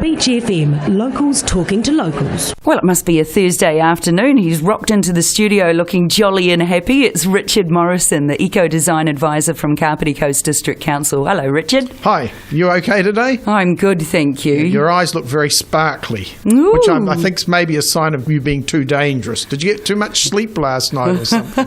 Beach FM, locals talking to locals. Well, it must be a Thursday afternoon. He's rocked into the studio looking jolly and happy. It's Richard Morrison, the Eco-Design Advisor from Kapiti Coast District Council. Hello, Richard. Hi, you okay today? I'm good, thank you. Your eyes look very sparkly, Ooh. which I think is maybe a sign of you being too dangerous. Did you get too much sleep last night or something?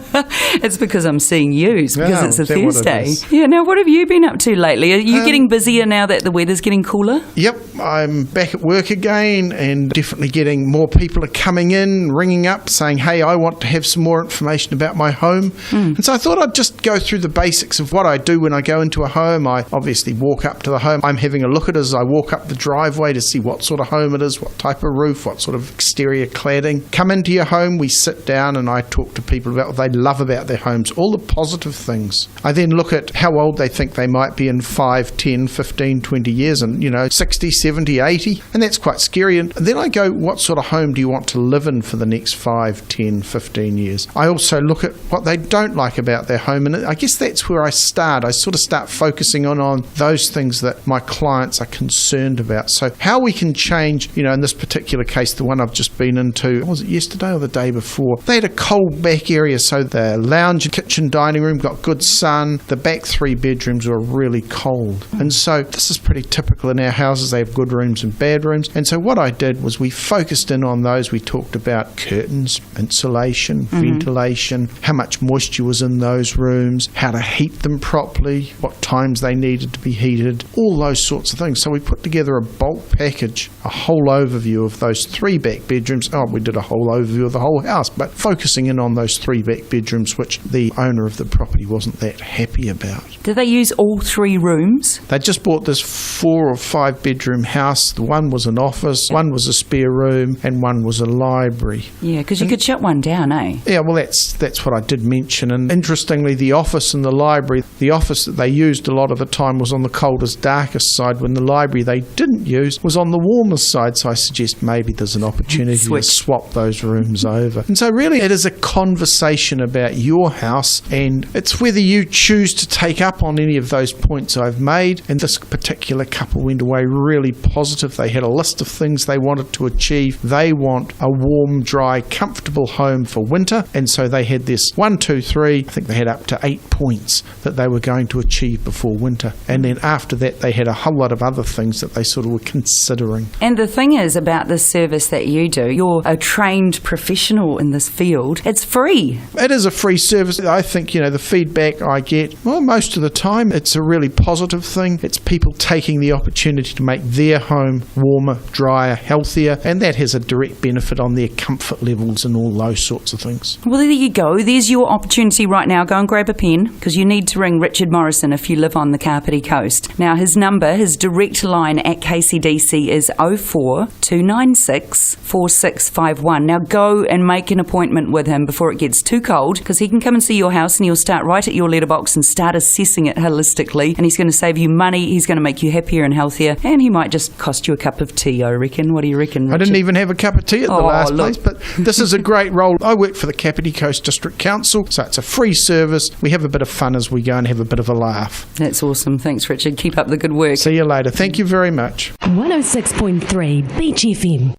It's because I'm seeing you, because it's a Thursday. Yeah, now what have you been up to lately? Are you getting busier now that the weather's getting cooler? Yep, I'm back at work again and definitely getting more people are coming in, ringing up, saying, hey, I want to have some more information about my home. And so I thought I'd just go through the basics of what I do when I go into a home. I obviously walk up to the home. I'm having a look at it as I walk up the driveway to see what sort of home it is, what type of roof, what sort of exterior cladding. Come into your home, we sit down and I talk to people about what they love about their homes, all the positive things. I then look at how old they think they might be in 5, 10, 15, 20 years and, 60, 70, 80. And that's quite scary. And then I go, what sort of home do you want to live in for the next 5, 10, 15 years? I also look at what they don't like about their home. And I guess that's where I start. I sort of start focusing on those things that my clients are concerned about. So how we can change, in this particular case, the one I've just been into, was it yesterday or the day before? They had a cold back area. So the lounge, kitchen, dining room got good sun. The back 3 bedrooms were really cold. And so this is pretty typical in our houses. They have good rooms and bad rooms. And so what I did was we focused in on those. We talked about curtains, insulation, ventilation, how much moisture was in those rooms, how to heat them properly, what times they needed to be heated, all those sorts of things. So we put together a bulk package, a whole overview of those 3 back bedrooms. We did a whole overview of the whole house, but focusing in on those 3 back bedrooms, which the owner of the property wasn't that happy about. Did they use all 3 rooms? They just bought this 4 or 5 bedroom house. The one was an office, one was a spare room, and one was a library. Yeah, because you could shut one down, eh? Yeah, well, that's what I did mention. And interestingly, the office and the library, the office that they used a lot of the time was on the coldest, darkest side, when the library they didn't use was on the warmest side. So I suggest maybe there's an opportunity to swap those rooms over. And so really it is a conversation about your house, and it's whether you choose to take up on any of those points I've made. And this particular couple went away really positive. They had a list of things they wanted to achieve. They want a warm, dry, comfortable home for winter. And so they had this 1, 2, 3, I think they had up to 8 points that they were going to achieve before winter. And then after that, they had a whole lot of other things that they sort of were considering. And the thing is about this service that you do, you're a trained professional in this field. It's free. It is a free service. I think, the feedback I get, well, most of the time, it's a really positive thing. It's people taking the opportunity to make their home warmer, drier, healthier, and that has a direct benefit on their comfort levels and all those sorts of things. Well, there you go. There's your opportunity right now. Go and grab a pen, because you need to ring Richard Morrison if you live on the Kapiti Coast. Now, his number, his direct line at KCDC is 04 296 4651. Now, go and make an appointment with him before it gets too cold, because he can come and see your house and he'll start right at your letterbox and start assessing it holistically, and he's going to save you money, he's going to make you happier and healthier, and he might just cost you a cup of tea, I reckon. What do you reckon, Richard? I didn't even have a cup of tea at the last place, but this is a great role. I work for the Kapiti Coast District Council, so it's a free service. We have a bit of fun as we go and have a bit of a laugh. That's awesome. Thanks, Richard. Keep up the good work. See you later. Thank you very much. 106.3 Beach FM.